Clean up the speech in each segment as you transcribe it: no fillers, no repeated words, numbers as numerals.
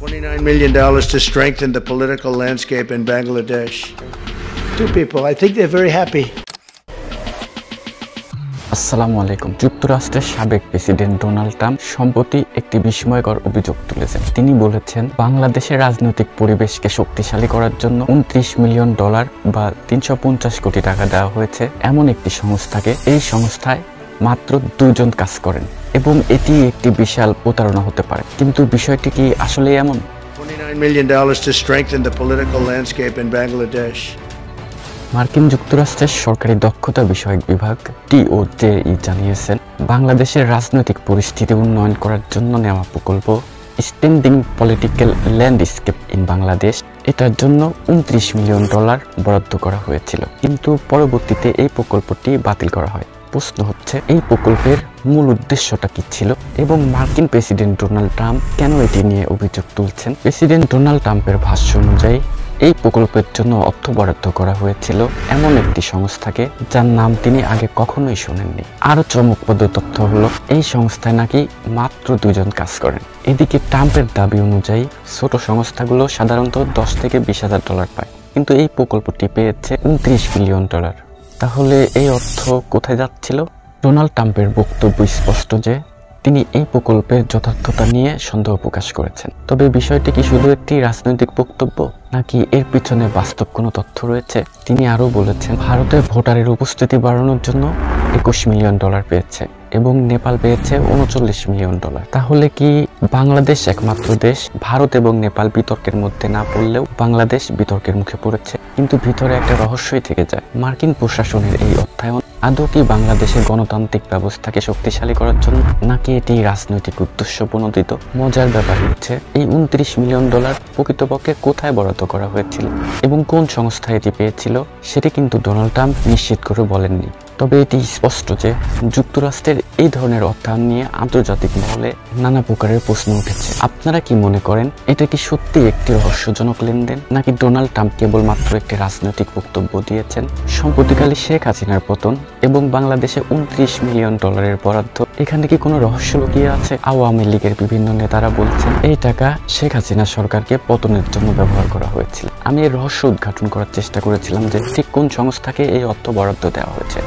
$29 million to strengthen the political landscape in Bangladesh. Two people, I think they're very happy. আসসালামু আলাইকুম। যুক্তরাষ্ট্রের সাবেক president Donald Trump সম্প্রতি একটি বিস্ময়কর অভিযোগ তুলেছেন। তিনি বলেছেন বাংলাদেশের রাজনৈতিক পরিবেশকে শক্তিশালী করার জন্য $29 মিলিয়ন বা 350 কোটি টাকা দেওয়া হয়েছে এমন একটি সংস্থাকে। এই সংস্থায় মাত্র 2 জন কাজ করেন এবং এটি একটি বিশাল প্রতারণা হতে পারে। কিন্তু বিষয়টি কি আসলে এমন? $29 million to strengthen the political landscape in Bangladesh. মার্কিন যুক্তরাষ্ট্রের সরকারি দক্ষতা বিষয়ক বিভাগ DOJ জানিয়েছেন বাংলাদেশের রাজনৈতিক পরিস্থিতি উন্নয়ন করার জন্য নেওয়া প্রকল্প standing political landscape in Bangladesh, এটার জন্য $29 মিলিয়ন বরাদ্দ করা হয়েছিল, কিন্তু পরবর্তীতে এই প্রকল্পটি বাতিল করা হয়। প্রশ্ন হচ্ছে এই প্রকল্পের মূল উদ্দেশ্যটা কি ছিল এবং মার্কিন প্রেসিডেন্ট ডোনাল্ড ট্রাম্প কেন এটি নিয়ে অভিযোগ তুলছেন? প্রেসিডেন্ট ডোনাল্ড ট্রাম্পের ভাষ্য অনুযায়ী এই প্রকল্পের জন্য অর্থ বরাদ্দ করা হয়েছিল এমন একটি সংস্থাকে যার নাম তিনি আগে কখনোই শোনেননি। আরো চমকপ্রদ তথ্য হলো এই সংস্থায় নাকি মাত্র 2 জন কাজ করেন। এদিকে ট্রাম্পের দাবি অনুযায়ী ছোট সংস্থাগুলো সাধারণত $10 থেকে $20,000 পায়, কিন্তু এই প্রকল্পটি পেয়েছে $29 মিলিয়ন। তাহলে এই অর্থ কোথায় যাচ্ছিল? ডোনাল্ড ট্রাম্পের বক্তব্য স্পষ্ট যে তিনি এই প্রকল্পের যথার্থতা নিয়ে সন্দেহ প্রকাশ করেছেন। তবে বিষয়টি কি শুধু একটি রাজনৈতিক বক্তব্য নাকি এর পিছনে বাস্তব কোনো তথ্য রয়েছে? তিনি আরও বলেছেন ভারতে ভোটারের উপস্থিতি বাড়ানোর জন্য $21 মিলিয়ন পেয়েছে এবং নেপাল পেয়েছে $39 মিলিয়ন। তাহলে কি বাংলাদেশ একমাত্র দেশ? ভারত এবং নেপাল বিতর্কের মধ্যে না পড়লেও বাংলাদেশ বিতর্কের মুখে পড়েছে, কিন্তু ভিতরে একটা রহস্যই থেকে যায়। মার্কিন প্রশাসনের এই অর্থায়ন আদৌ কি বাংলাদেশের গণতান্ত্রিক ব্যবস্থাকে শক্তিশালী করার জন্য নাকি এটি রাজনৈতিক উদ্দেশ্য প্রণোদিত? মজার ব্যাপার হচ্ছে এই $29 মিলিয়ন প্রকৃতপক্ষে কোথায় বরাদ্দ করা হয়েছিল এবং কোন সংস্থা এটি পেয়েছিল সেটি কিন্তু ডোনাল্ড ট্রাম্প নিশ্চিত করে বলেননি। তবে এটি স্পষ্ট যে যুক্তরাষ্ট্রের এই ধরনের অর্থায়ন নিয়ে আন্তর্জাতিক মহলে নানা প্রকারের প্রশ্ন উঠেছে। আপনারা কি মনে করেন এটা কি সত্যি একটি রহস্যজনক লেনদেন নাকি ডোনাল্ড ট্রাম্প কেবলমাত্র একটি রাজনৈতিক বক্তব্য দিয়েছেন? সম্প্রতিকালে শেখ হাসিনার পতন এবং বাংলাদেশে $29 মিলিয়ন বরাদ্দ, এখানে কি কোনো রহস্য লুকিয়ে আছে? আওয়ামী লীগের বিভিন্ন নেতারা বলছেন এই টাকা শেখ হাসিনা সরকারকে পতনের জন্য ব্যবহার করা হয়েছিল। আমি এর রহস্য উদ্ঘাটন করার চেষ্টা করেছিলাম যে ঠিক কোন সংস্থাকে এই অর্থ বরাদ্দ দেওয়া হয়েছে।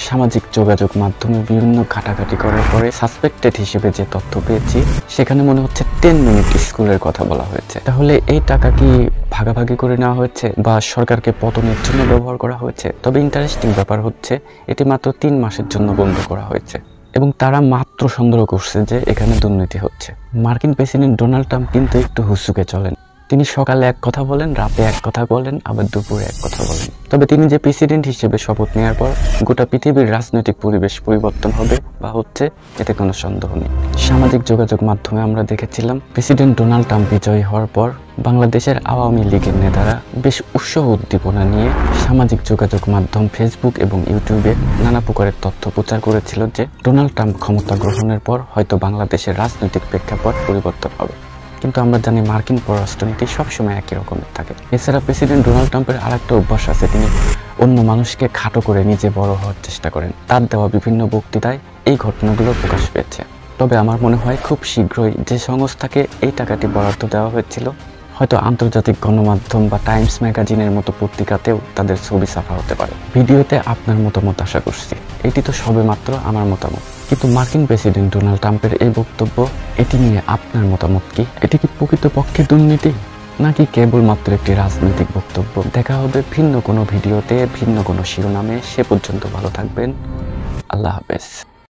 সামাজিক যোগাযোগ মাধ্যমে বিভিন্ন ঘাটাঘাটি করার পরে সাসপেক্টেড হিসেবে যে তথ্য পেয়েছি সেখানে মনে হচ্ছে 10 মিনিট স্কুলের কথা বলা হয়েছে। তাহলে এই টাকা কি ভাগাভাগি করে নেওয়া হয়েছে বা সরকারকে পতনের জন্য ব্যবহার করা হয়েছে? তবে ইন্টারেস্টিং ব্যাপার হচ্ছে এটি মাত্র 3 মাসের জন্য বন্ধ করা হয়েছে এবং তারা মাত্র সন্দেহ করছে যে এখানে দুর্নীতি হচ্ছে। মার্কিন প্রেসিডেন্ট ডোনাল্ড ট্রাম্প কিন্তু একটু হুসুকে চলেন। তিনি সকালে এক কথা বলেন, রাতে এক কথা বলেন, আবার দুপুরে এক কথা বলেন। তবে তিনি যে প্রেসিডেন্ট হিসেবে শপথ নেওয়ার পর গোটা পৃথিবীর রাজনৈতিক পরিবেশ পরিবর্তন হবে বা হচ্ছে এতে কোনো সন্দেহ নেই। সামাজিক যোগাযোগ মাধ্যমে আমরা দেখেছিলাম প্রেসিডেন্ট ডোনাল্ড ট্রাম্প বিজয়ী হওয়ার পর বাংলাদেশের আওয়ামী লীগের নেতারা বেশ উৎসাহ উদ্দীপনা নিয়ে সামাজিক যোগাযোগ মাধ্যম ফেসবুক এবং ইউটিউবে নানা প্রকারের তথ্য প্রচার করেছিল যে ডোনাল্ড ট্রাম্প ক্ষমতা গ্রহণের পর হয়তো বাংলাদেশের রাজনৈতিক প্রেক্ষাপট পরিবর্তন হবে। কিন্তু আমরা জানি মার্কিন পররাষ্ট্রনীতি সবসময় একই রকমের থাকে। এছাড়া প্রেসিডেন্ট ডোনাল্ড ট্রাম্পের আরেকটা অভ্যাস আছে, তিনি অন্য মানুষকে খাটো করে নিজে বড় হওয়ার চেষ্টা করেন। তার দেওয়া বিভিন্ন বক্তৃতায় এই ঘটনাগুলো প্রকাশ পেয়েছে। তবে আমার মনে হয় খুব শীঘ্রই যে সংস্থাকে এই টাকাটি বরাদ্দ দেওয়া হয়েছিল হয়তো আন্তর্জাতিক গণমাধ্যম বা টাইমস ম্যাগাজিনের মতো পত্রিকাতেও তাদের ছবি ছাপা হতে পারে। ভিডিওতে আপনার মতামত আশা করছি। এটি তো সবেমাত্র আমার মতামত, কিন্তু মার্কিন প্রেসিডেন্ট ডোনাল্ড ট্রাম্পের এই বক্তব্য, এটি নিয়ে আপনার মতামত কি? এটি কি প্রকৃতপক্ষে দুর্নীতি নাকি কেবলমাত্র একটি রাজনৈতিক বক্তব্য? দেখা হবে ভিন্ন কোনো ভিডিওতে ভিন্ন কোনো শিরোনামে। সে পর্যন্ত ভালো থাকবেন। আল্লাহ হাফেজ।